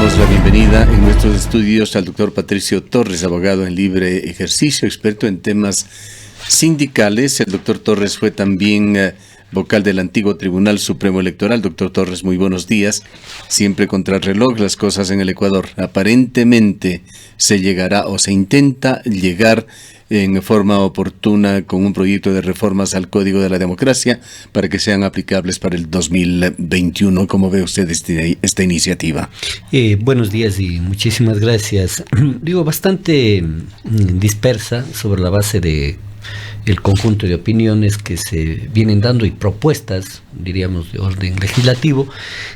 damos la bienvenida en nuestros estudios al doctor Patricio Torres, abogado en libre ejercicio, experto en temas sindicales. El doctor Torres fue también vocal del antiguo Tribunal Supremo Electoral. Doctor Torres, muy buenos días. Siempre contra el reloj las cosas en el Ecuador. Aparentemente se llegará o se intenta llegar en forma oportuna con un proyecto de reformas al Código de la Democracia para que sean aplicables para el 2021. ¿Cómo ve usted esta iniciativa? Buenos días y muchísimas gracias. Digo, bastante dispersa sobre la base de el conjunto de opiniones que se vienen dando y propuestas, diríamos, de orden legislativo,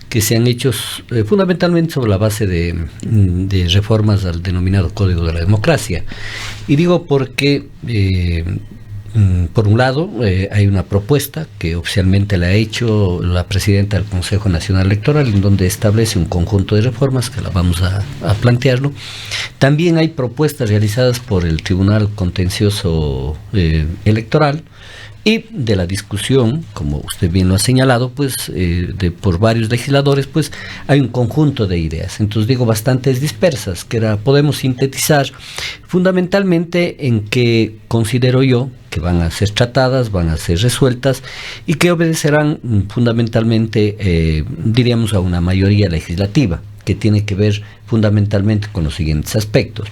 que se han hecho fundamentalmente sobre la base de reformas al denominado Código de la Democracia. Y digo porque, por un lado, hay una propuesta que oficialmente la ha hecho la presidenta del Consejo Nacional Electoral, en donde establece un conjunto de reformas que la vamos a plantearlo. También hay propuestas realizadas por el Tribunal Contencioso Electoral y de la discusión, como usted bien lo ha señalado, pues por varios legisladores, pues hay un conjunto de ideas. Entonces digo, bastantes dispersas, que podemos sintetizar fundamentalmente en que considero yo que van a ser tratadas, van a ser resueltas y que obedecerán fundamentalmente, diríamos, a una mayoría legislativa, que tiene que ver fundamentalmente con los siguientes aspectos.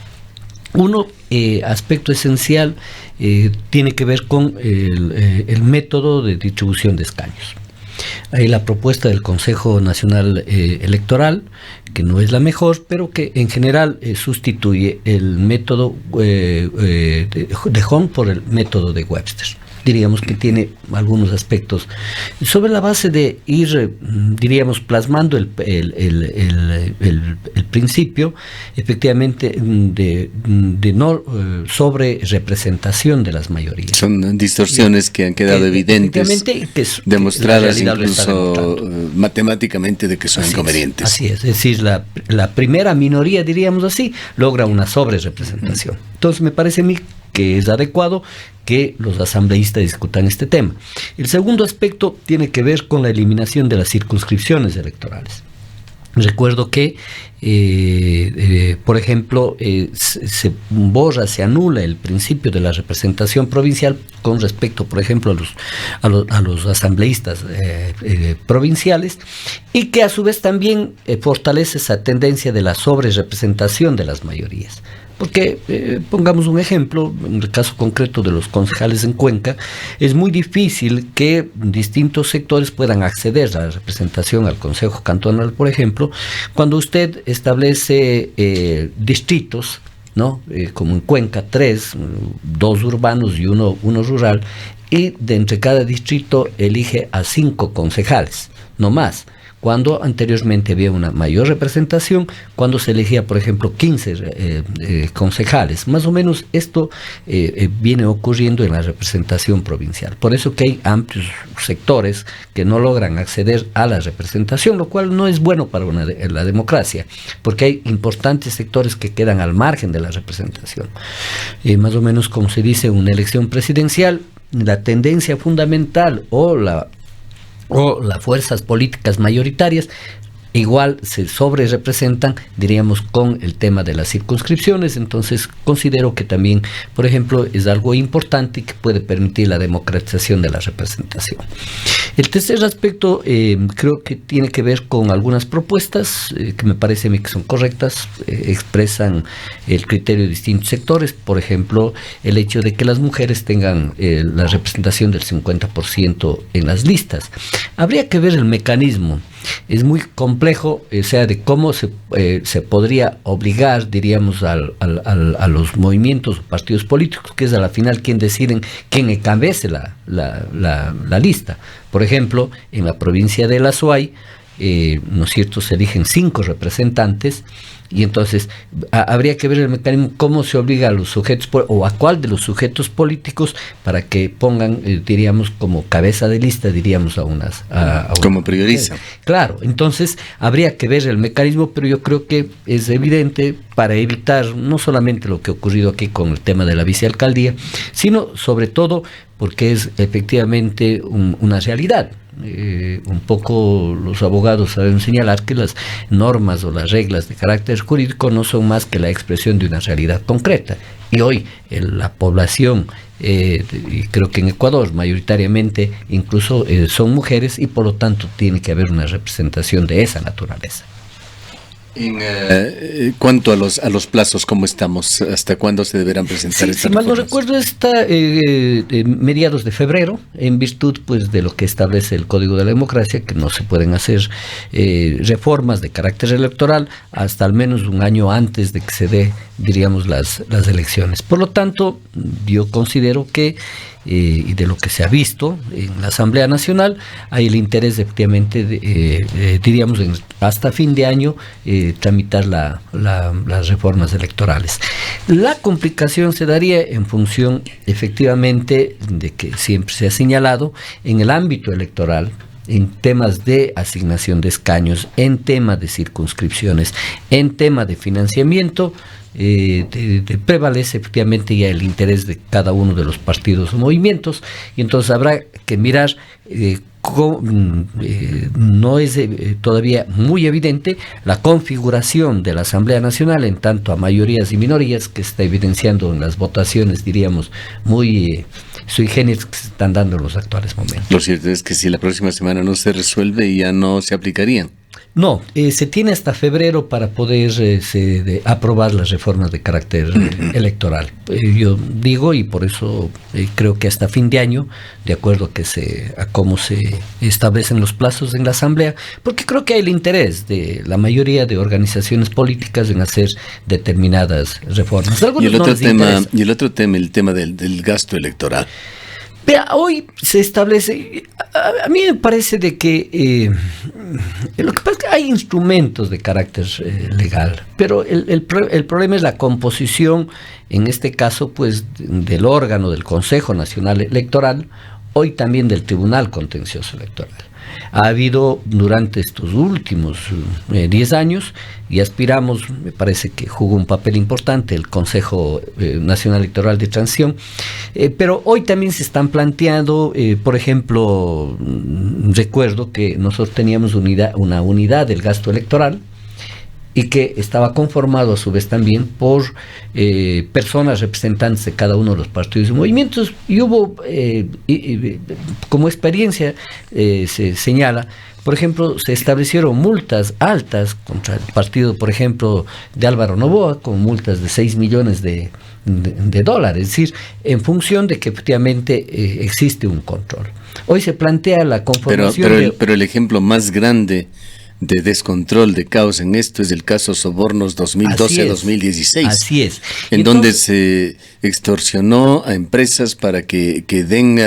Uno, aspecto esencial, tiene que ver con el método de distribución de escaños. Hay la propuesta del Consejo Nacional Electoral, que no es la mejor, pero que en general sustituye el método de Hong por el método de Webster. Diríamos que tiene algunos aspectos sobre la base de ir, diríamos, plasmando el principio, efectivamente, de no sobre representación de las mayorías. Son distorsiones que han quedado evidentes, demostradas incluso matemáticamente de que son inconvenientes. Así es decir, la primera minoría, diríamos así, logra una sobre representación. Entonces me parece a mí que es adecuado que los asambleístas discutan este tema. El segundo aspecto tiene que ver con la eliminación de las circunscripciones electorales. Recuerdo que, por ejemplo, se borra, se anula el principio de la representación provincial con respecto, por ejemplo, a los asambleístas provinciales, y que a su vez también fortalece esa tendencia de la sobrerepresentación de las mayorías. Porque, pongamos un ejemplo, en el caso concreto de los concejales en Cuenca, es muy difícil que distintos sectores puedan acceder a la representación al Consejo Cantonal, por ejemplo, cuando usted establece distritos, ¿no? Como en Cuenca, 3, 2 urbanos y uno rural, y de entre cada distrito elige a 5 concejales, no más. Cuando anteriormente había una mayor representación, cuando se elegía, por ejemplo, 15 concejales. Más o menos esto viene ocurriendo en la representación provincial. Por eso que hay amplios sectores que no logran acceder a la representación, lo cual no es bueno para la democracia, porque hay importantes sectores que quedan al margen de la representación. Más o menos, como se dice, una elección presidencial, la tendencia fundamental o las fuerzas políticas mayoritarias igual se sobre representan, diríamos, con el tema de las circunscripciones. Entonces considero que también, por ejemplo, es algo importante y que puede permitir la democratización de la representación. El tercer aspecto creo que tiene que ver con algunas propuestas que me parece a mí que son correctas, expresan el criterio de distintos sectores. Por ejemplo, el hecho de que las mujeres tengan la representación del 50% en las listas. Habría que ver el mecanismo. Es muy complejo, o sea, de cómo se podría obligar, diríamos, a los movimientos o partidos políticos, que es a la final quien deciden quién encabece la lista. Por ejemplo, en la provincia de La Suay, ¿no es cierto?, se eligen 5 representantes, y entonces habría que ver el mecanismo, cómo se obliga a los sujetos, o a cuál de los sujetos políticos, para que pongan, diríamos, como cabeza de lista, diríamos, como prioriza. Claro, entonces habría que ver el mecanismo, pero yo creo que es evidente, para evitar no solamente lo que ha ocurrido aquí con el tema de la vicealcaldía, sino sobre todo porque es efectivamente una realidad. un poco los abogados saben señalar que las normas o las reglas de carácter jurídico no son más que la expresión de una realidad concreta. Y hoy la población, y creo que en Ecuador mayoritariamente incluso son mujeres, y por lo tanto tiene que haber una representación de esa naturaleza. En cuanto a los plazos, ¿cómo estamos? ¿Hasta cuándo se deberán presentar estas reformas? Si mal no recuerdo, está mediados de febrero, en virtud pues de lo que establece el Código de la Democracia, que no se pueden hacer reformas de carácter electoral hasta al menos un año antes de que se dé, diríamos, las elecciones. Por lo tanto, yo considero que y de lo que se ha visto en la Asamblea Nacional, hay el interés efectivamente diríamos hasta fin de año tramitar las reformas electorales. La complicación se daría en función efectivamente de que siempre se ha señalado en el ámbito electoral, en temas de asignación de escaños, en temas de circunscripciones, en temas de financiamiento, prevalece efectivamente ya el interés de cada uno de los partidos o movimientos, y entonces habrá que mirar no es todavía muy evidente la configuración de la Asamblea Nacional en tanto a mayorías y minorías, que se está evidenciando en las votaciones, diríamos, muy sui generis que se están dando en los actuales momentos. Lo cierto es que si la próxima semana no se resuelve, ya no se aplicarían. No, se tiene hasta febrero para poder aprobar las reformas de carácter electoral. Yo digo, y por eso creo que hasta fin de año, de acuerdo a cómo se establecen los plazos en la Asamblea, porque creo que hay el interés de la mayoría de organizaciones políticas en hacer determinadas reformas. Y el otro tema, el tema del gasto electoral. Vea, hoy se establece, a mí me parece de que lo que pasa es que hay instrumentos de carácter legal, pero el problema es la composición, en este caso, pues, del órgano del Consejo Nacional Electoral, hoy también del Tribunal Contencioso Electoral. Ha habido durante estos últimos 10 años, y aspiramos, me parece que jugó un papel importante el Consejo Nacional Electoral de Transición, pero hoy también se están planteando, por ejemplo, recuerdo que nosotros teníamos una unidad del gasto electoral, y que estaba conformado a su vez también por personas representantes de cada uno de los partidos y movimientos, y hubo, como experiencia se señala, por ejemplo, se establecieron multas altas contra el partido, por ejemplo, de Álvaro Noboa, con multas de 6 millones de dólares, es decir, en función de que efectivamente existe un control. Hoy se plantea la conformación pero el ejemplo más grande de descontrol, de caos en esto es el caso Sobornos 2012-2016. Así es. En donde se extorsionó a empresas para que den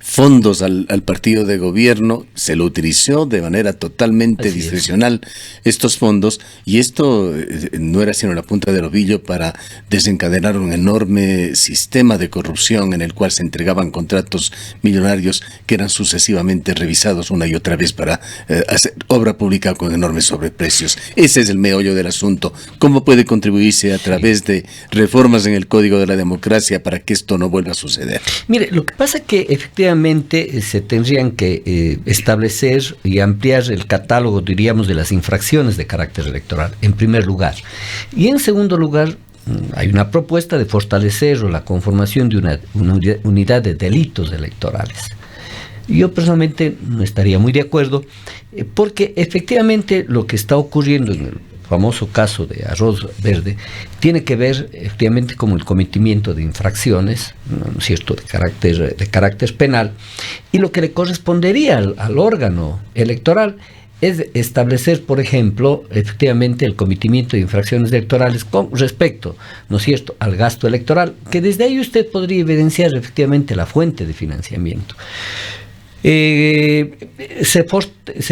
fondos al partido de gobierno, se lo utilizó de manera totalmente discrecional estos fondos, y esto no era sino la punta del ovillo para desencadenar un enorme sistema de corrupción en el cual se entregaban contratos millonarios que eran sucesivamente revisados una y otra vez para hacer obra pública con enormes sobreprecios. Ese es el meollo del asunto. ¿Cómo puede contribuirse a través de reformas en el Código de la Democracia para que esto no vuelva a suceder? Mire, lo que pasa es que efectivamente se tendrían que establecer y ampliar el catálogo, diríamos, de las infracciones de carácter electoral, en primer lugar. Y en segundo lugar, hay una propuesta de fortalecer la conformación de una unidad de delitos electorales. Yo personalmente no estaría muy de acuerdo, porque efectivamente lo que está ocurriendo en el famoso caso de Arroz Verde tiene que ver efectivamente con el cometimiento de infracciones, ¿no es cierto?, de carácter penal, y lo que le correspondería al órgano electoral es establecer, por ejemplo, efectivamente el cometimiento de infracciones electorales con respecto, ¿no es cierto?, al gasto electoral, que desde ahí usted podría evidenciar efectivamente la fuente de financiamiento. Se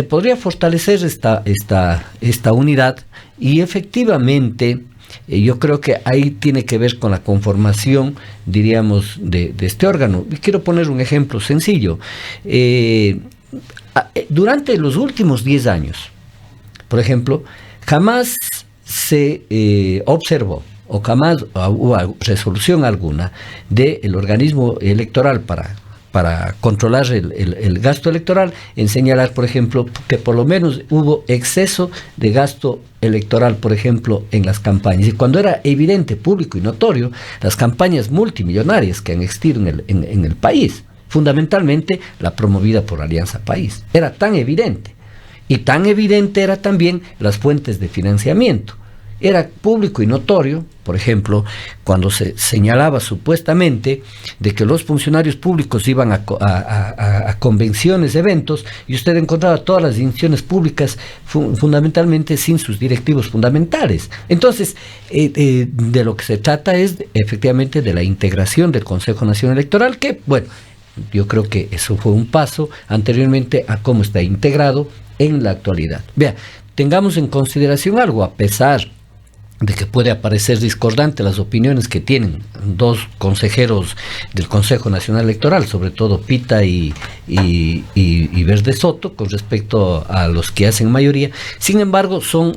podría fortalecer esta unidad, y efectivamente yo creo que ahí tiene que ver con la conformación, diríamos, de este órgano. Y quiero poner un ejemplo sencillo. Durante los últimos 10 años, por ejemplo, jamás se observó o jamás hubo resolución alguna del organismo electoral para para controlar el gasto electoral, en señalar, por ejemplo, que por lo menos hubo exceso de gasto electoral, por ejemplo, en las campañas. Y cuando era evidente, público y notorio, las campañas multimillonarias que han existido en el país, fundamentalmente la promovida por Alianza País, era tan evidente. Y tan evidente era también las fuentes de financiamiento. Era público y notorio, por ejemplo, cuando se señalaba supuestamente de que los funcionarios públicos iban a convenciones, eventos, y usted encontraba todas las instituciones públicas fundamentalmente sin sus directivos fundamentales. Entonces, de lo que se trata es efectivamente de la integración del Consejo Nacional Electoral, que, bueno, yo creo que eso fue un paso anteriormente a cómo está integrado en la actualidad. Vea, tengamos en consideración algo, a pesar de que puede aparecer discordante las opiniones que tienen dos consejeros del Consejo Nacional Electoral, sobre todo Pita y Verde Soto, con respecto a los que hacen mayoría. Sin embargo, son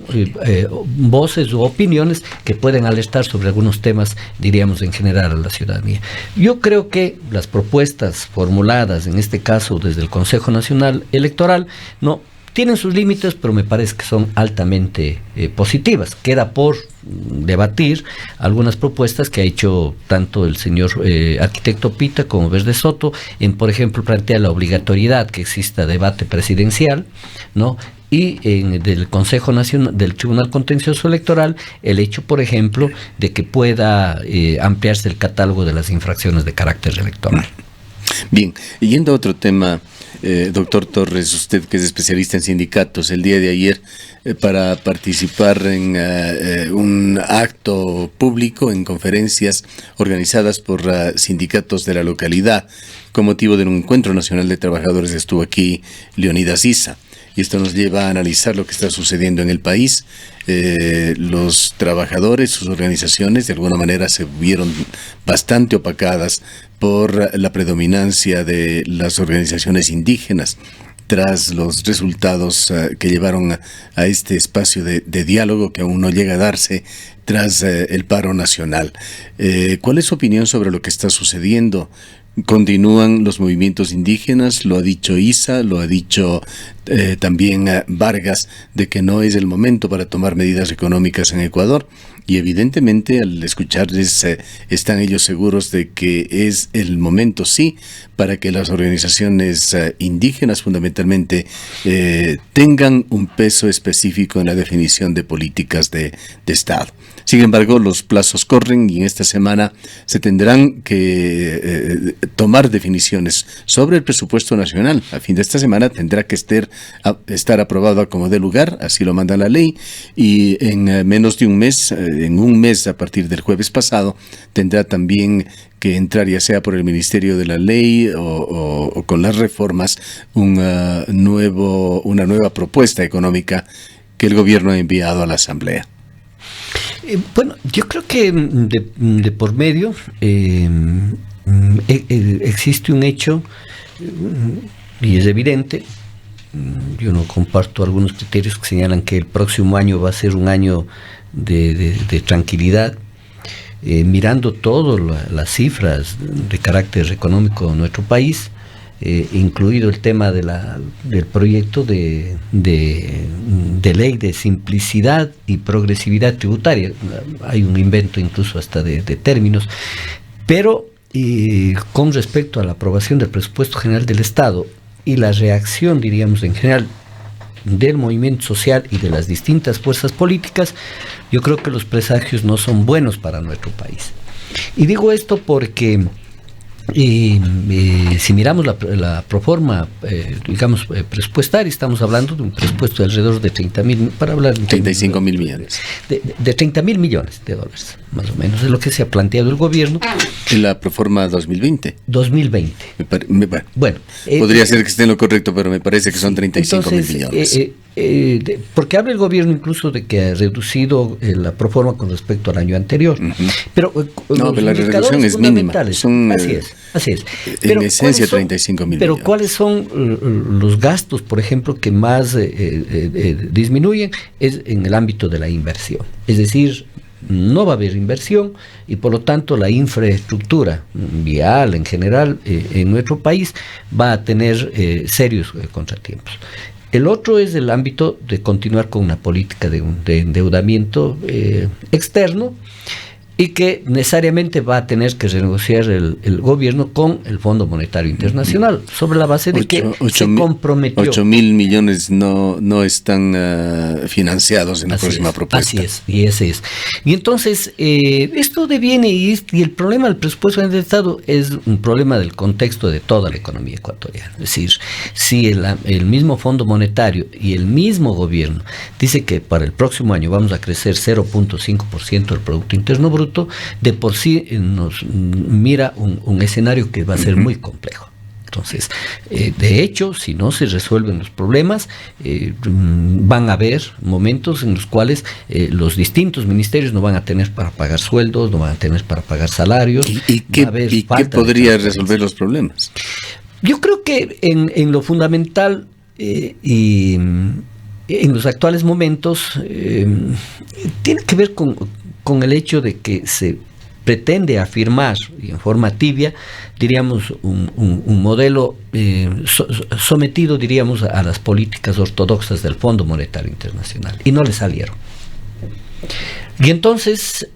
voces u opiniones que pueden alertar sobre algunos temas, diríamos, en general a la ciudadanía. Yo creo que las propuestas formuladas, en este caso desde el Consejo Nacional Electoral, no tienen sus límites, pero me parece que son altamente positivas. Queda por debatir algunas propuestas que ha hecho tanto el señor arquitecto Pita como Verde Soto, en, por ejemplo, plantear la obligatoriedad que exista debate presidencial, ¿no? Y del Consejo Nacional, del Tribunal Contencioso Electoral, el hecho, por ejemplo, de que pueda ampliarse el catálogo de las infracciones de carácter electoral. Bien, yendo a otro tema, doctor Torres, usted que es especialista en sindicatos, el día de ayer para participar en un acto público, en conferencias organizadas por sindicatos de la localidad, con motivo de un encuentro nacional de trabajadores, estuvo aquí Leonidas Issa. Y esto nos lleva a analizar lo que está sucediendo en el país. Los trabajadores, sus organizaciones, de alguna manera se vieron bastante opacadas por la predominancia de las organizaciones indígenas tras los resultados que llevaron a este espacio de diálogo que aún no llega a darse tras el paro nacional. ¿Cuál es su opinión sobre lo que está sucediendo? Continúan los movimientos indígenas, lo ha dicho Issa, lo ha dicho también Vargas, de que no es el momento para tomar medidas económicas en Ecuador, y evidentemente al escucharles están ellos seguros de que es el momento, sí, para que las organizaciones indígenas fundamentalmente tengan un peso específico en la definición de políticas de Estado. Sin embargo, los plazos corren y en esta semana se tendrán que tomar definiciones sobre el presupuesto nacional. A fin de esta semana tendrá que estar aprobado como de lugar, así lo manda la ley, y en menos de un mes, a partir del jueves pasado, tendrá también que entrar, ya sea por el Ministerio de la Ley o con las reformas, una nueva propuesta económica que el gobierno ha enviado a la Asamblea. Bueno, yo creo que de por medio existe un hecho, y es evidente. Yo no comparto algunos criterios que señalan que el próximo año va a ser un año de tranquilidad. Mirando todas las cifras de carácter económico de nuestro país, incluido el tema del proyecto de ley de simplicidad y progresividad tributaria. Hay un invento incluso hasta de términos, pero con respecto a la aprobación del presupuesto general del Estado y la reacción, diríamos, en general del movimiento social y de las distintas fuerzas políticas, yo creo que los presagios no son buenos para nuestro país. Y digo esto porque si miramos la proforma, digamos, presupuestaria, estamos hablando de un presupuesto de alrededor de 35 mil millones. De 30.000 millones de dólares, más o menos, es lo que se ha planteado el gobierno. En la proforma 2020. 2020. Bueno, podría ser que esté en lo correcto, pero me parece que son 35 mil millones. Porque habla el gobierno incluso de que ha reducido la proforma con respecto al año anterior. Pero la reducción es mínima. Así es. Pero en esencia 35 mil millones. Pero ¿cuáles son los gastos, por ejemplo, que más disminuyen? Es en el ámbito de la inversión. Es decir, no va a haber inversión y por lo tanto la infraestructura vial en general en nuestro país va a tener serios contratiempos. El otro es el ámbito de continuar con una política de endeudamiento externo y que necesariamente va a tener que renegociar el gobierno con el Fondo Monetario Internacional, sobre la base de que se comprometió. 8.000 millones no están financiados en la próxima propuesta. Así es, y ese es. Y entonces, esto deviene, y el problema del presupuesto del Estado es un problema del contexto de toda la economía ecuatoriana. Es decir, si el mismo Fondo Monetario y el mismo gobierno dice que para el próximo año vamos a crecer 0.5% del Producto Interno Bruto, de por sí nos mira un escenario que va a ser muy complejo. Entonces, de hecho, si no se resuelven los problemas, van a haber momentos en los cuales los distintos ministerios no van a tener para pagar sueldos, no van a tener para pagar salarios. ¿Y qué podría resolver los problemas? Yo creo que en lo fundamental y en los actuales momentos tiene que ver con el hecho de que se pretende afirmar, y en forma tibia, diríamos, un modelo sometido, diríamos, a las políticas ortodoxas del Fondo Monetario Internacional, y no le salieron. Y entonces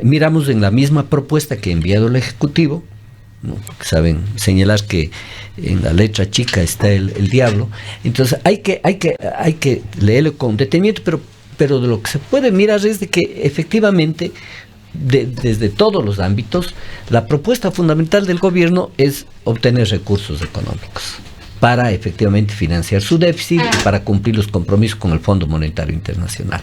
miramos en la misma propuesta que ha enviado el Ejecutivo, ¿no? Porque saben señalar que en la letra chica está el diablo. Entonces hay que leerlo con detenimiento, pero de lo que se puede mirar es de que efectivamente desde todos los ámbitos la propuesta fundamental del gobierno es obtener recursos económicos para efectivamente financiar su déficit y para cumplir los compromisos con el Fondo Monetario Internacional.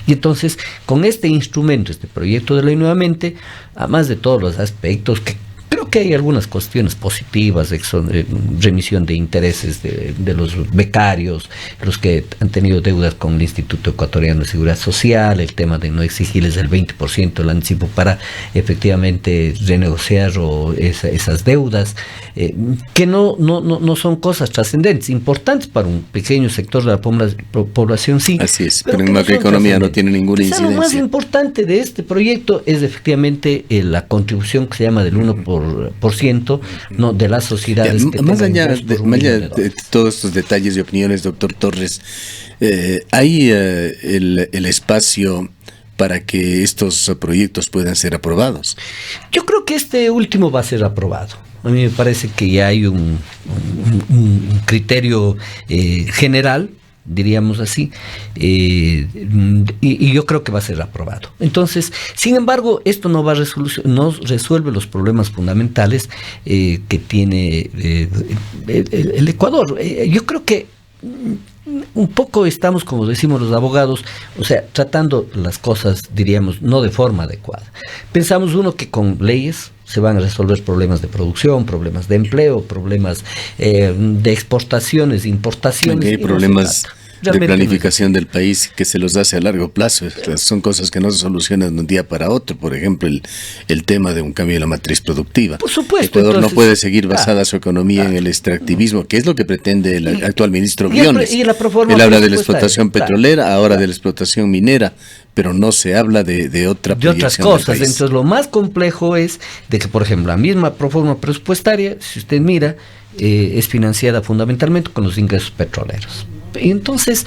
Y entonces, con este instrumento, este proyecto de ley nuevamente, además de todos los aspectos que creo que hay algunas cuestiones positivas, remisión de intereses de los becarios, los que han tenido deudas con el Instituto Ecuatoriano de Seguridad Social, el tema de no exigirles el 20% del anticipo para efectivamente renegociar esas deudas, que no son cosas trascendentes, importantes para un pequeño sector de la población, sí. Así es, pero en macroeconomía no tiene ninguna incidencia. Lo más importante de este proyecto es efectivamente la contribución que se llama del 1%, ¿no?, de la sociedad. Más allá de todos estos detalles y opiniones, doctor Torres, ¿hay el espacio para que estos proyectos puedan ser aprobados? Yo creo que este último va a ser aprobado. A mí me parece que ya hay un criterio general, diríamos así, y yo creo que va a ser aprobado. Entonces, sin embargo, esto no resuelve los problemas fundamentales que tiene el Ecuador. Yo creo que un poco estamos, como decimos los abogados, o sea, tratando las cosas, diríamos, no de forma adecuada. Pensamos que con leyes se van a resolver problemas de producción, problemas de empleo, problemas de exportaciones, importaciones. Hay problemas de planificación del país que se los hace a largo plazo. Son cosas que no se solucionan de un día para otro. Por ejemplo, el tema de un cambio de la matriz productiva. Por supuesto. Ecuador no puede seguir basada su economía en el extractivismo, que es lo que pretende el actual ministro Briones. Él habla de la explotación petrolera, ahora de la explotación minera, pero no se habla de otras cosas. Entonces, lo más complejo es de que, por ejemplo, la misma proforma presupuestaria, si usted mira, es financiada fundamentalmente con los ingresos petroleros. Y entonces,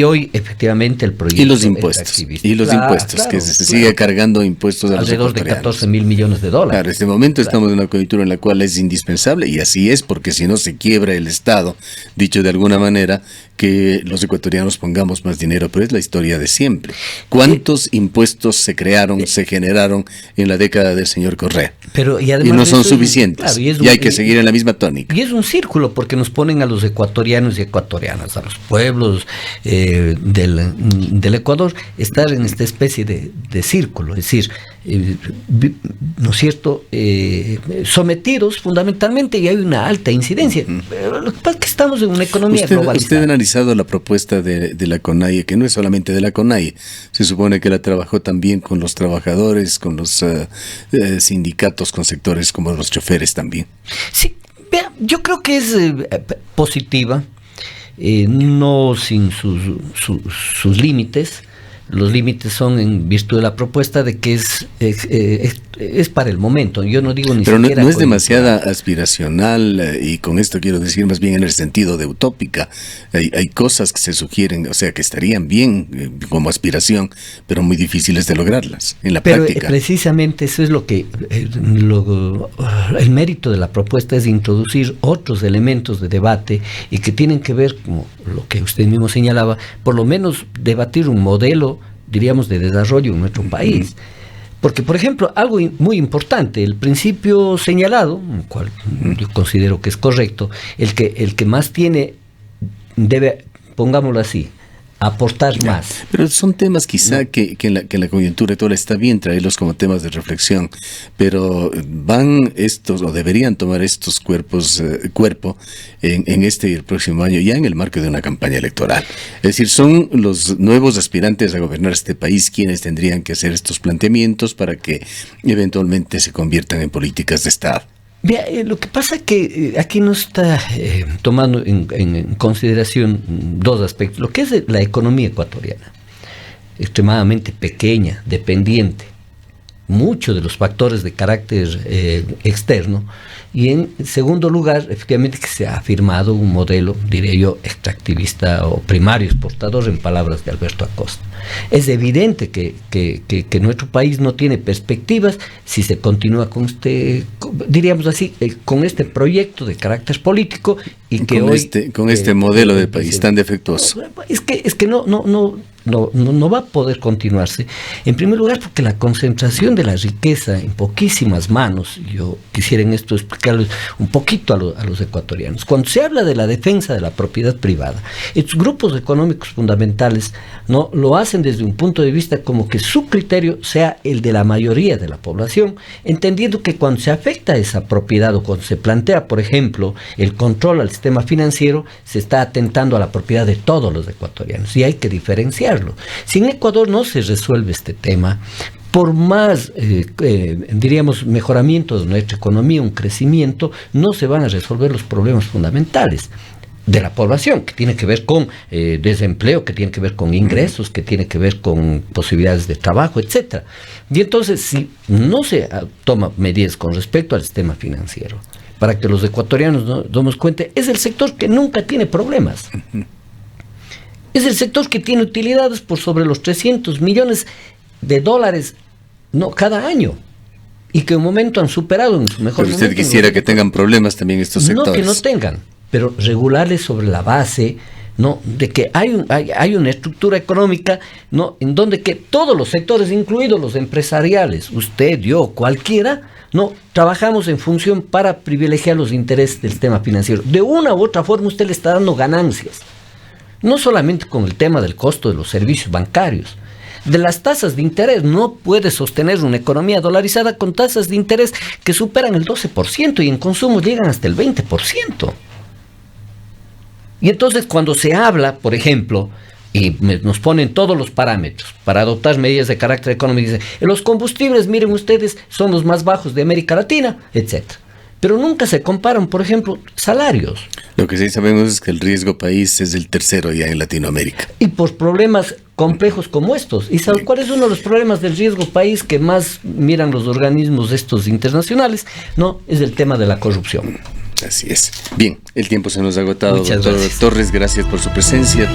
hoy efectivamente el proyecto... Y los impuestos, que se sigue cargando impuestos a los alrededor de 14,000 millones de dólares. Claro, en este momento estamos en una coyuntura en la cual es indispensable, y así es, porque si no se quiebra el Estado, dicho de alguna manera, que los ecuatorianos pongamos más dinero, pero es la historia de siempre. ¿Cuántos impuestos se crearon, se generaron en la década del señor Correa? Y no son suficientes, y hay que seguir en la misma tónica. Y es un círculo, porque nos ponen a los ecuatorianos y ecuatorianas, a los pueblos del Ecuador, estar en esta especie de círculo, es decir, ¿no es cierto?, sometidos fundamentalmente, y hay una alta incidencia. Lo que pasa es que estamos en una economía globalizada. ¿Usted ha analizado la propuesta de la CONAIE, que no es solamente de la CONAIE? Se supone que la trabajó también con los trabajadores, con los sindicatos, con sectores como los choferes también. Sí, vea, yo creo que es positiva, no sin sus límites, los límites son en virtud de la propuesta de que es para el momento. Yo no digo ni pero siquiera... no es demasiada aspiracional, y con esto quiero decir más bien en el sentido de utópica. Hay cosas que se sugieren, o sea, que estarían bien como aspiración, pero muy difíciles de lograrlas en la práctica. Precisamente eso es lo que el mérito de la propuesta es introducir otros elementos de debate y que tienen que ver, como lo que usted mismo señalaba, por lo menos debatir un modelo, diríamos, de desarrollo en nuestro país. Porque, por ejemplo, algo muy importante, el principio señalado, el cual yo considero que es correcto, el que más tiene debe, pongámoslo así, aportar más. Pero son temas quizá que en la coyuntura actual está bien traerlos como temas de reflexión, pero van estos, o deberían tomar estos cuerpo en este y el próximo año, ya en el marco de una campaña electoral. Es decir, son los nuevos aspirantes a gobernar este país quienes tendrían que hacer estos planteamientos para que eventualmente se conviertan en políticas de Estado. Lo que pasa es que aquí no está tomando en consideración dos aspectos. Lo que es la economía ecuatoriana, extremadamente pequeña, dependiente, muchos de los factores de carácter externo, y en segundo lugar, efectivamente, que se ha afirmado un modelo, diré yo, extractivista o primario exportador, en palabras de Alberto Acosta. Es evidente que nuestro país no tiene perspectivas si se continúa con diríamos así, con este proyecto de carácter político y que con este modelo de país tan defectuoso. Es que no va a poder continuarse. En primer lugar, porque la concentración de la riqueza en poquísimas manos, yo quisiera en esto explicarles un poquito a los ecuatorianos. Cuando se habla de la defensa de la propiedad privada, estos grupos económicos fundamentales no lo hacen desde un punto de vista como que su criterio sea el de la mayoría de la población, entendiendo que cuando se afecta esa propiedad o cuando se plantea, por ejemplo, el control al sistema financiero, se está atentando a la propiedad de todos los ecuatorianos, y hay que diferenciarlo. Si en Ecuador no se resuelve este tema, por más, diríamos, mejoramiento de nuestra economía, un crecimiento, no se van a resolver los problemas fundamentales de la población, que tiene que ver con desempleo, que tiene que ver con ingresos, que tiene que ver con posibilidades de trabajo, etcétera. Y entonces, si no se toma medidas con respecto al sistema financiero, para que los ecuatorianos nos demos cuenta, es el sector que nunca tiene problemas. Es el sector que tiene utilidades por sobre los 300 millones de dólares cada año, y que en un momento han superado en su mejor momento. Pero usted quisiera que tengan problemas también estos sectores. No que no tengan, pero regularles sobre la base de que hay una estructura económica en donde que todos los sectores, incluidos los empresariales, usted, yo, cualquiera, trabajamos en función para privilegiar los intereses del sistema financiero. De una u otra forma usted le está dando ganancias, no solamente con el tema del costo de los servicios bancarios, de las tasas de interés. No puede sostener una economía dolarizada con tasas de interés que superan el 12% y en consumo llegan hasta el 20%. Y entonces cuando se habla, por ejemplo, y nos ponen todos los parámetros para adoptar medidas de carácter económico, dicen, los combustibles, miren ustedes, son los más bajos de América Latina, etcétera. Pero nunca se comparan, por ejemplo, salarios. Lo que sí sabemos es que el riesgo país es el tercero ya en Latinoamérica. Y por problemas complejos como estos. ¿Y sabe cuál es uno de los problemas del riesgo país que más miran los organismos estos internacionales? Es el tema de la corrupción. Así es. Bien, el tiempo se nos ha agotado. Muchas doctor gracias. Torres, gracias por su presencia.